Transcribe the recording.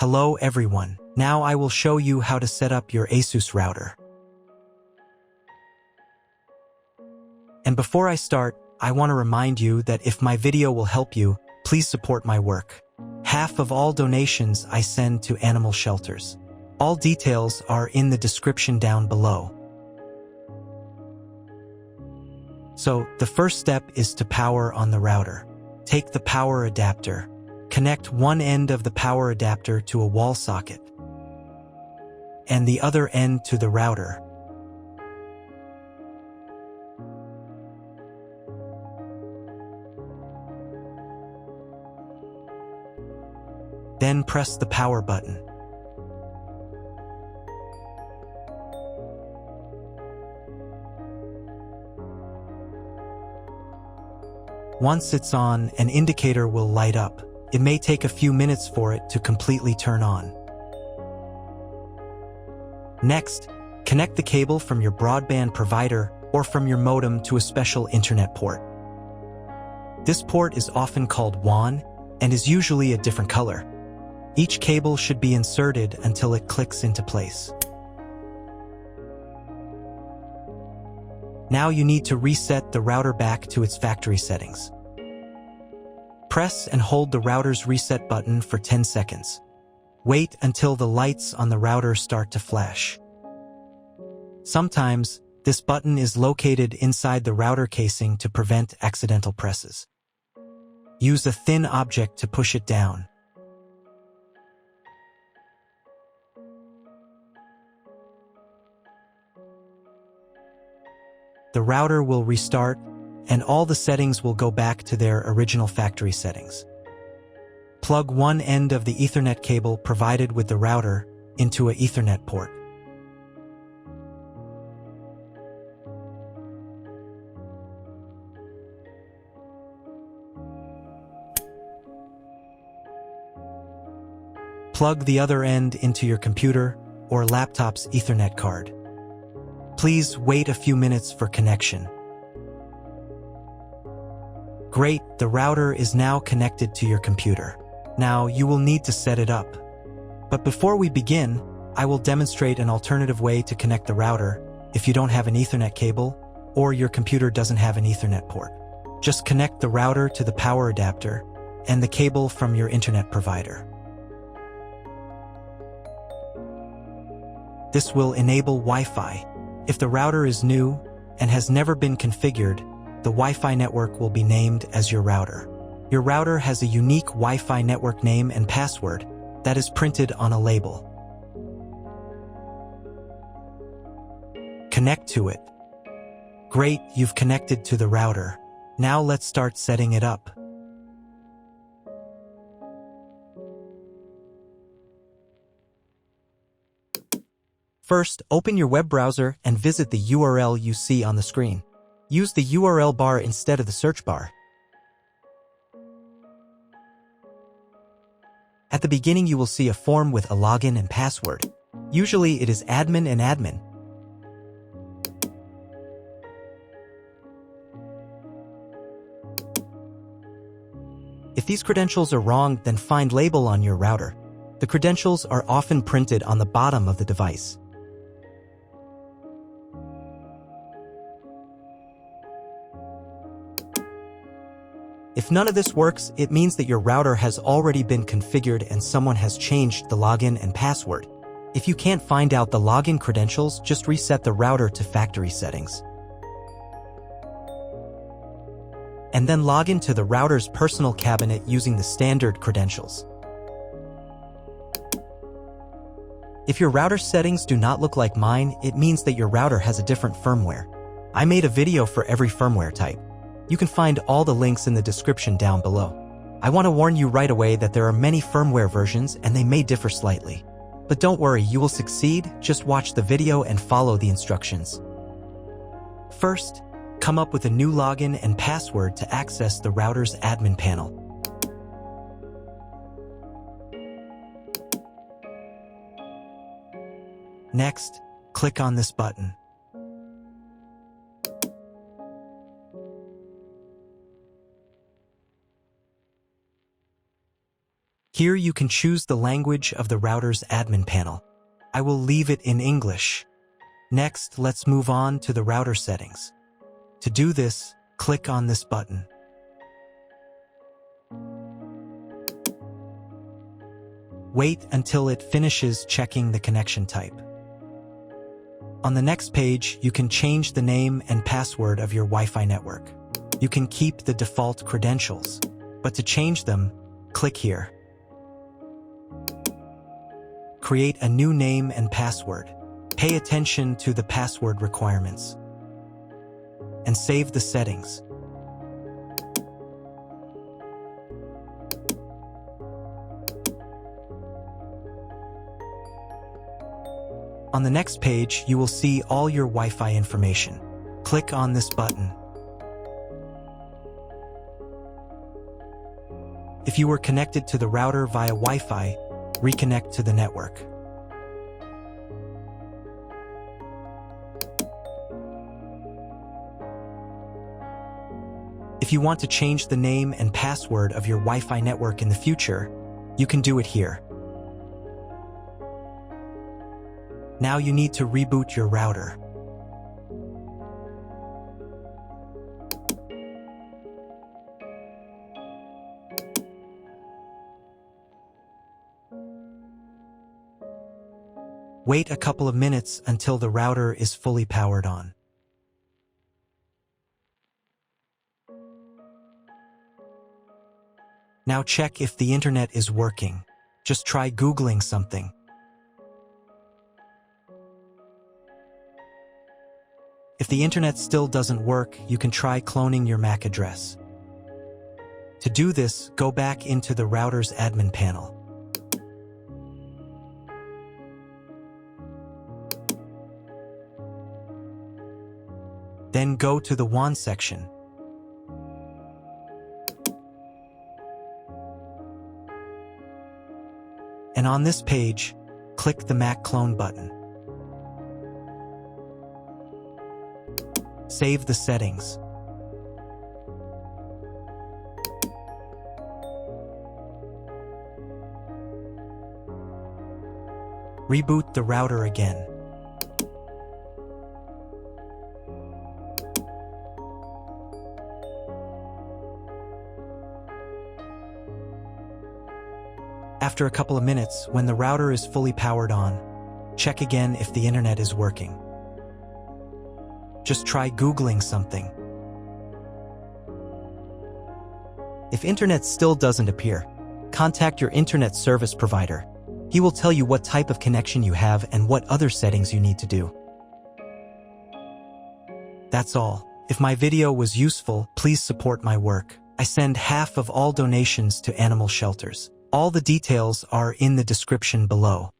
Hello everyone. Now I will show you how to set up your ASUS router. And before I start, I want to remind you that if my video will help you, please support my work. Half of all donations I send to animal shelters. All details are in the description down below. So, the first step is to power on the router. Take the power adapter. Connect one end of the power adapter to a wall socket and the other end to the router. Then press the power button. Once it's on, an indicator will light up. It may take a few minutes for it to completely turn on. Next, connect the cable from your broadband provider or from your modem to a special internet port. This port is often called WAN and is usually a different color. Each cable should be inserted until it clicks into place. Now you need to reset the router back to its factory settings. Press and hold the router's reset button for 10 seconds. Wait until the lights on the router start to flash. Sometimes, this button is located inside the router casing to prevent accidental presses. Use a thin object to push it down. The router will restart, and all the settings will go back to their original factory settings. Plug one end of the Ethernet cable provided with the router into an Ethernet port. Plug the other end into your computer or laptop's Ethernet card. Please wait a few minutes for connection. Great, the router is now connected to your computer. Now you will need to set it up. But before we begin, I will demonstrate an alternative way to connect the router if you don't have an Ethernet cable or your computer doesn't have an Ethernet port. Just connect the router to the power adapter and the cable from your internet provider. This will enable Wi-Fi. If the router is new and has never been configured, the Wi-Fi network will be named as your router. Your router has a unique Wi-Fi network name and password that is printed on a label. Connect to it. Great, you've connected to the router. Now let's start setting it up. First, open your web browser and visit the URL you see on the screen. Use the URL bar instead of the search bar. At the beginning, you will see a form with a login and password. Usually, it is admin and admin. If these credentials are wrong, then find label on your router. The credentials are often printed on the bottom of the device. If none of this works, it means that your router has already been configured and someone has changed the login and password. If you can't find out the login credentials, just reset the router to factory settings. And then log into the router's personal cabinet using the standard credentials. If your router settings do not look like mine, it means that your router has a different firmware. I made a video for every firmware type. You can find all the links in the description down below. I want to warn you right away that there are many firmware versions and they may differ slightly. But don't worry, you will succeed. Just watch the video and follow the instructions. First, come up with a new login and password to access the router's admin panel. Next, click on this button. Here you can choose the language of the router's admin panel. I will leave it in English. Next, let's move on to the router settings. To do this, click on this button. Wait until it finishes checking the connection type. On the next page, you can change the name and password of your Wi-Fi network. You can keep the default credentials, but to change them, click here. Create a new name and password. Pay attention to the password requirements. And save the settings. On the next page, you will see all your Wi-Fi information. Click on this button. If you were connected to the router via Wi-Fi, reconnect to the network. If you want to change the name and password of your Wi-Fi network in the future, you can do it here. Now you need to reboot your router. Wait a couple of minutes until the router is fully powered on. Now check if the internet is working. Just try Googling something. If the internet still doesn't work, you can try cloning your MAC address. To do this, go back into the router's admin panel. Then go to the WAN section. And on this page, click the MAC clone button. Save the settings. Reboot the router again. After a couple of minutes, when the router is fully powered on, check again if the internet is working. Just try Googling something. If internet still doesn't appear, contact your internet service provider. He will tell you what type of connection you have and what other settings you need to do. That's all. If my video was useful, please support my work. I send half of all donations to animal shelters. All the details are in the description below.